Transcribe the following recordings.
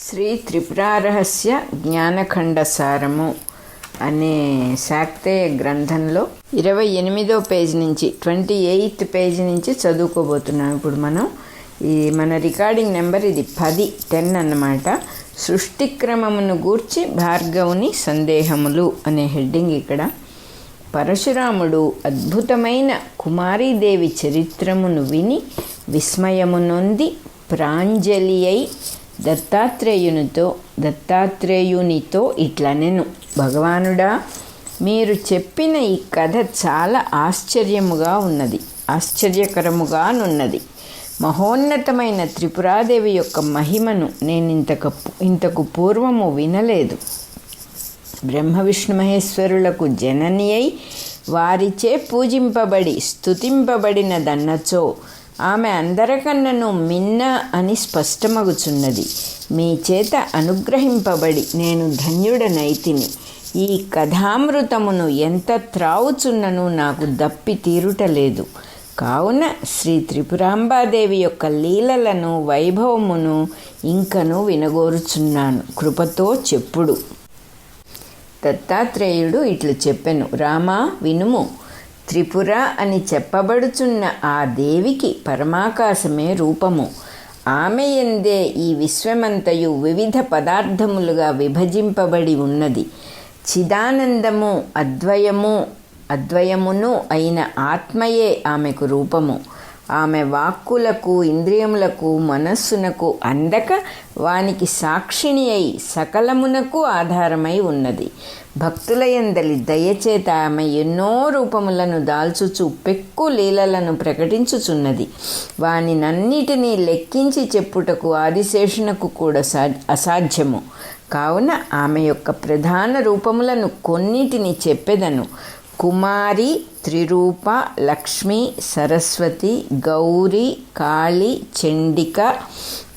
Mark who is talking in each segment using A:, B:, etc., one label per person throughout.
A: శ్రీ త్రిపురారహస్య జ్ఞానఖండసారము అనే శాక్తేయ గ్రంథంలో 28వ పేజీ నుంచి 28th పేజీ నుంచి చదువుకోబోతున్నాం. ఇప్పుడు మన రికార్డింగ్ నెంబర్ ఇది 10 అన్నమాట. సృష్టిక్రమమును గూర్చి భార్గవుని సందేహములు అనే హెడ్డింగ్ ఇక్కడ. పరశురాముడు అద్భుతమైన కుమారీదేవి చరిత్రమును విని విస్మయము నొంది ప్రాంజలి అయి దత్తాత్రేయునితో ఇట్లనెను, భగవానుడా, మీరు చెప్పిన ఈ కథ చాలా ఆశ్చర్యకరముగానున్నది. మహోన్నతమైన త్రిపురాదేవి యొక్క మహిమను నేను ఇంతకు పూర్వము వినలేదు. బ్రహ్మ విష్ణు మహేశ్వరులకు జనని అయి వారిచే పూజింపబడి స్తుతింపబడినదన్నచో ఆమె అందరికన్నను మిన్న అని స్పష్టమగుచున్నది. మీ చేత అనుగ్రహింపబడి నేను ధన్యుడనైతిని. ఈ కథామృతమును ఎంత త్రావుచున్నను నాకు దప్పి తీరుటలేదు. కావున శ్రీ త్రిపురాంబాదేవి యొక్క లీలలను వైభవమును ఇంకను వినగోరుచున్నాను, కృపతో చెప్పుడు. దత్తాత్రేయుడు ఇట్లు చెప్పెను, రామా వినుము. త్రిపుర అని చెప్పబడుచున్న ఆ దేవికి పరమాకాశమే రూపము. ఆమె యందే ఈ విశ్వమంతయు వివిధ పదార్థములుగా విభజింపబడి ఉన్నది. చిదానందము అద్వయమును అయిన ఆత్మయే ఆమెకు రూపము. ఆమె వాక్కులకు ఇంద్రియములకు మనస్సునకు అందక వానికి సాక్షిణి అయి సకలమునకు ఆధారమై ఉన్నది. భక్తుల యందలి దయచేత ఆమె ఎన్నో రూపములను దాల్చుచు పెక్కు లీలలను ప్రకటించుచున్నది. వానినన్నిటినీ లెక్కించి చెప్పుటకు ఆదిశేషునకు కూడా అసాధ్యము. కావున ఆమె యొక్క ప్రధాన రూపములను కొన్నిటిని చెప్పెదను. కుమారి, త్రిరూప, లక్ష్మి, సరస్వతి, గౌరీ, కాళి, చండిక,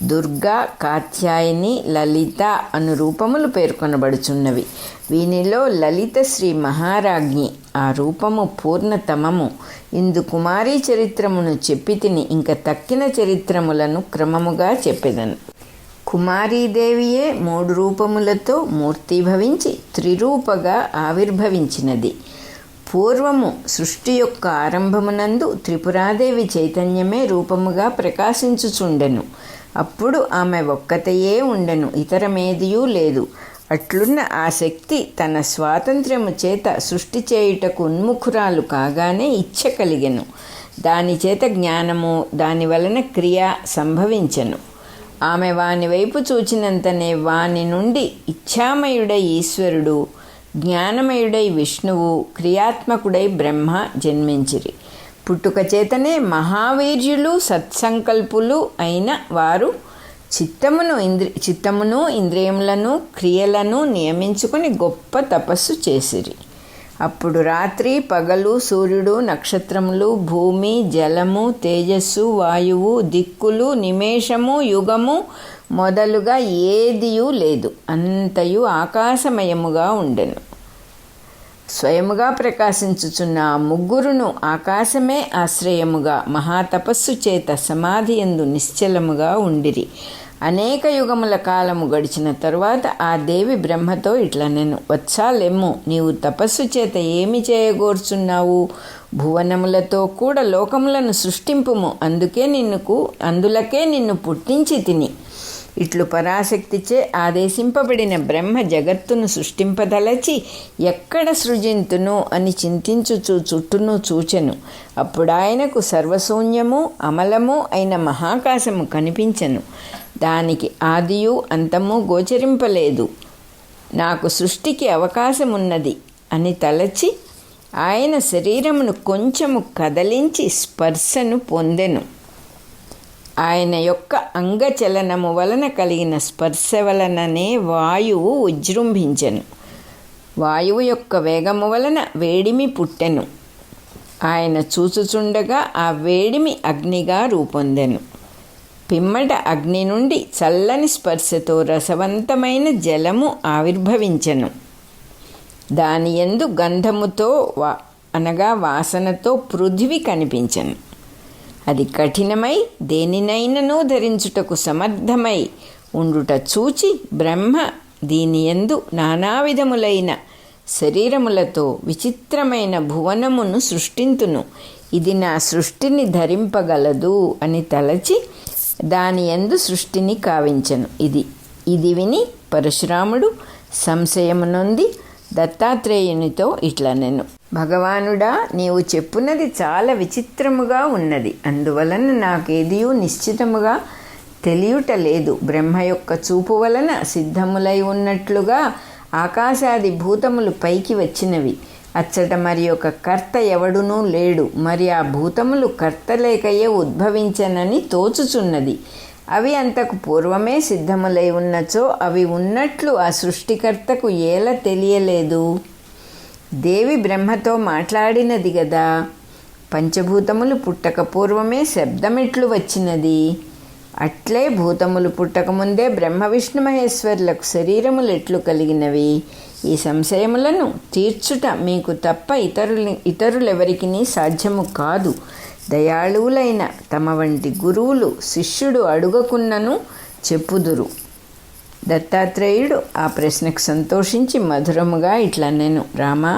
A: దుర్గా, కాత్యాయని, లలిత అను రూపములు పేర్కొనబడుచున్నవి. వీనిలో లలిత శ్రీ మహారాజ్ఞి. ఆ రూపము పూర్ణతమము. ఇందు కుమారీ చరిత్రమును చెప్పితిని. ఇంక తక్కిన చరిత్రములను క్రమముగా చెప్పెదను. కుమారీదేవియే 3 రూపములతో మూర్తిభవించి త్రిరూపగా ఆవిర్భవించినది. పూర్వము సృష్టి యొక్క ఆరంభమునందు త్రిపురాదేవి చైతన్యమే రూపముగా ప్రకాశించుచుండెను. అప్పుడు ఆమె ఒక్కతయే ఉండెను, ఇతరమేదియూ లేదు. అట్లున్న ఆ శక్తి తన స్వాతంత్ర్యము చేత సృష్టి చేయుటకు ఉన్ముఖురాలు కాగానే ఇచ్ఛ కలిగెను. దాని చేత జ్ఞానము, దాని వలన క్రియ సంభవించెను. ఆమె వాని వైపు చూచినంతనే వాని నుండి ఇచ్ఛామయుడై ఈశ్వరుడు, జ్ఞానమయుడై విష్ణువు, క్రియాత్మకుడై బ్రహ్మ జన్మించిరి. పుట్టుక చేతనే మహావీర్యులు సత్సంకల్పులు అయిన వారు చిత్తమును ఇంద్రియములను క్రియలను నియమించుకొని గొప్ప తపస్సు చేసిరి. అప్పుడు రాత్రి పగలు, సూర్యుడు, నక్షత్రములు, భూమి, జలము, తేజస్సు, వాయువు, దిక్కులు, నిమేషము, యుగము మొదలుగా ఏదియూ లేదు. అంతయు ఆకాశమయముగా ఉండెను. స్వయముగా ప్రకాశించుచున్న ఆ ముగ్గురును ఆకాశమే ఆశ్రయముగా మహాతపస్సు చేత సమాధియందు నిశ్చలముగా ఉండిరి. అనేక యుగముల కాలము గడిచిన తరువాత ఆ దేవి బ్రహ్మతో ఇట్లనెను, వత్సాలెమ్ము, నీవు తపస్సు చేత ఏమి చేయగోర్చున్నావు? భువనములతో కూడా లోకములను సృష్టింపుము. అందులకే నిన్ను పుట్టించి తిని. ఇట్లు పరాశక్తిచే ఆదేశింపబడిన బ్రహ్మ జగత్తును సృష్టింపదలచి ఎక్కడ సృజింతును అని చింతించుచు చుట్టూను చూచెను. అప్పుడు ఆయనకు సర్వశూన్యము అమలము అయిన మహాకాశము కనిపించెను. దానికి ఆదియు అంతము గోచరింపలేదు. నాకు సృష్టికి అవకాశమున్నది అని తలచి ఆయన శరీరమును కొంచెము కదలించి స్పర్శను పొందెను. ఆయన యొక్క అంగచలనము వలన కలిగిన స్పర్శ వలననే వాయువు విజృంభించెను. వాయువు యొక్క వేగము వలన వేడిమి పుట్టెను. ఆయన చూచుచుండగా ఆ వేడిమి అగ్నిగా రూపొందెను. పిమ్మట అగ్ని నుండి చల్లని స్పర్శతో రసవంతమైన జలము ఆవిర్భవించెను. దాని యందు గంధముతో అనగా వాసనతో పృథివి కనిపించెను. అది కఠినమై దేనినైనను ధరించుటకు సమర్థమై ఉండుట చూచి బ్రహ్మ దీనియందు నానావిధములైన శరీరములతో విచిత్రమైన భువనమును సృష్టింతును, ఇది నా సృష్టిని ధరింపగలదు అని తలచి దానియందు సృష్టిని కావించెను. ఇది విని పరశురాముడు సంశయమునొంది దత్తాత్రేయునితో ఇట్లనెను, భగవానుడా, నీవు చెప్పున్నది చాలా విచిత్రముగా ఉన్నది. అందువలన నాకేదియూ నిశ్చితముగా తెలియుట లేదు. బ్రహ్మ యొక్క చూపు వలన సిద్ధములై ఉన్నట్లుగా ఆకాశాది భూతములు పైకి వచ్చినవి. అచ్చట మరి ఒక కర్త ఎవడునూ లేడు. మరి ఆ భూతములు కర్త లేకయే ఉద్భవించనని తోచుచున్నది. అవి అంతకు పూర్వమే సిద్ధములై ఉన్నచో అవి ఉన్నట్లు ఆ సృష్టికర్తకు ఎలా తెలియలేదు? దేవి బ్రహ్మతో మాట్లాడినది గదా. పంచభూతములు పుట్టక పూర్వమే శబ్దమెట్లు వచ్చినది? అట్లే భూతములు పుట్టకముందే బ్రహ్మ విష్ణు మహేశ్వరులకు శరీరములు ఎట్లు కలిగినవి? ఈ సంశయములను తీర్చుట మీకు తప్ప ఇతరులెవరికి సాధ్యము కాదు. దయాళువులైన తమ వంటి గురువులు శిష్యుడు అడుగకున్నను చెప్పుదురు. దత్తాత్రేయుడు ఆ ప్రశ్నకు సంతోషించి మధురముగా ఇట్లనెను, రామా,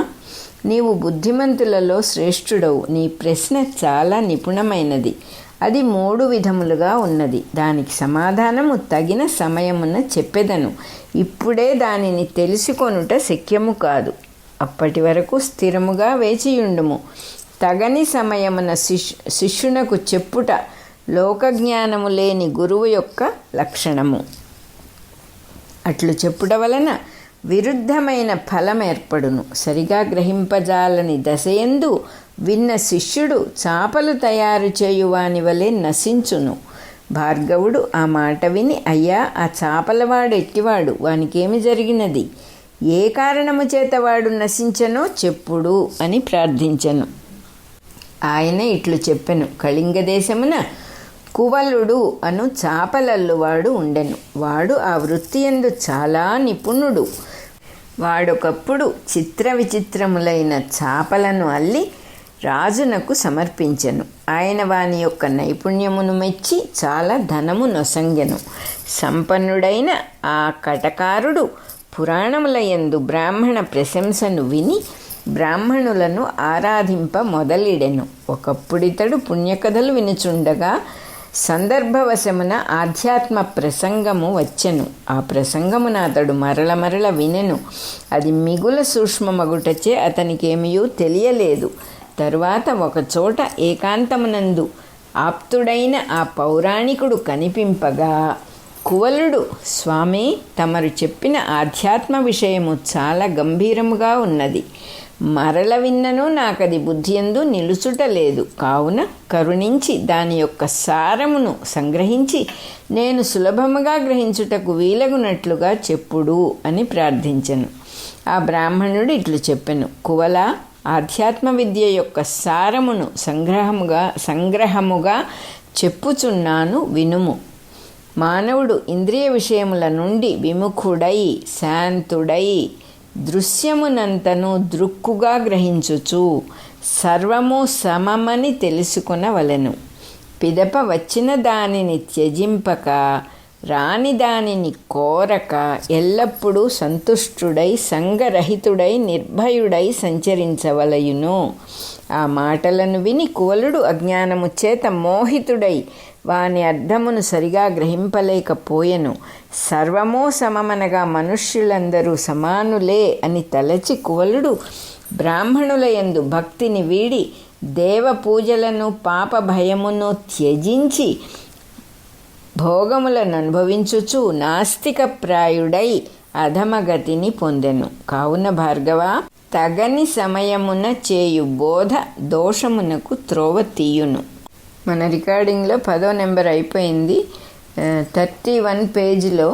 A: నీవు బుద్ధిమంతులలో శ్రేష్ఠుడవు. నీ ప్రశ్న చాలా నిపుణమైనది. అది 3 విధములుగా ఉన్నది. దానికి సమాధానము తగిన సమయమున చెప్పెదను. ఇప్పుడే దానిని తెలుసుకొనుట శక్యము కాదు. అప్పటి వరకు స్థిరముగా వేచియుండుము. తగని సమయమున శిష్యునకు చెప్పుట లోకజ్ఞానము లేని గురువు యొక్క లక్షణము. అట్లు చెప్పుట వలన విరుద్ధమైన ఫలం ఏర్పడును. సరిగా గ్రహింపజాలని దశయందు విన్న శిష్యుడు చాపలు తయారు చేయువాని వలె నశించును. భార్గవుడు ఆ మాట విని, అయ్యా, ఆ చాపలవాడు ఎట్టివాడు? వానికేమి జరిగినది? ఏ కారణము చేత వాడు నశించనో చెప్పుడు అని ప్రార్థించెను. ఆయన ఇట్లు చెప్పెను, కళింగ దేశమున కువలుడు అను చాపలల్లువాడు ఉండెను. వాడు ఆ వృత్తియందు చాలా నిపుణుడు. వాడొకప్పుడు చిత్ర విచిత్రములైన చాపలను అల్లి రాజునకు సమర్పించెను. ఆయన వాని యొక్క నైపుణ్యమును మెచ్చి చాలా ధనము నొసంగెను. సంపన్నుడైన ఆ కటకారుడు పురాణములయందు బ్రాహ్మణ ప్రశంసను విని బ్రాహ్మణులను ఆరాధింప మొదలిడెను. ఒకప్పుడితడు పుణ్యకథలు వినుచుండగా సందర్భవశమున ఆధ్యాత్మ ప్రసంగము వచ్చెను. ఆ ప్రసంగమున అతడు మరల మరల వినెను. అది మిగుల సూక్ష్మమగుటచే అతనికేమియూ తెలియలేదు. తరువాత ఒకచోట ఏకాంతమునందు ఆప్తుడైన ఆ పౌరాణికుడు కనిపింపగా కువలుడు, స్వామి, తమరు చెప్పిన ఆధ్యాత్మ విషయము చాలా గంభీరముగా ఉన్నది. మరల విన్నను నాకది బుద్ధియందు నిలుచుటలేదు. కావున కరుణించి దాని యొక్క సారమును సంగ్రహించి నేను సులభముగా గ్రహించుటకు వీలగునట్లుగా చెప్పుడు అని ప్రార్థించెను. ఆ బ్రాహ్మణుడు ఇట్లు చెప్పెను, కువల, ఆధ్యాత్మ విద్య యొక్క సారమును సంగ్రహముగా చెప్పుచున్నాను, వినుము. మానవుడు ఇంద్రియ విషయముల నుండి విముఖుడై శాంతుడై దృశ్యమునంతను దృక్కుగా గ్రహించుచు సర్వము సమమని తెలుసుకొనవలెను. పిదప వచ్చిన దానిని త్యజింపక రాని దానిని కోరక ఎల్లప్పుడూ సంతుష్టుడై సంగరహితుడై నిర్భయుడై సంచరించవలయును. ఆ మాటలను విని కువలుడు అజ్ఞానము చేత మోహితుడై వాని అర్థమును సరిగా గ్రహింపలేకపోయెను. సర్వమో సమమనగా మనుష్యులందరూ సమానులే అని తలచి కువలుడు బ్రాహ్మణులయందు భక్తిని వీడి దేవ పూజలను పాప భయమును త్యజించి భోగములను అనుభవించుచు నాస్తిక ప్రాయుడై అధమగతిని పొందెను. కావున భార్గవ, తగని సమయమున చేయు బోధ దోషమునకు త్రోవ తీయును. మన రికార్డింగ్లో 10వ నెంబర్ అయిపోయింది. 31 పేజీలో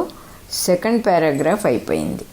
A: 2nd పారాగ్రాఫ్ అయిపోయింది.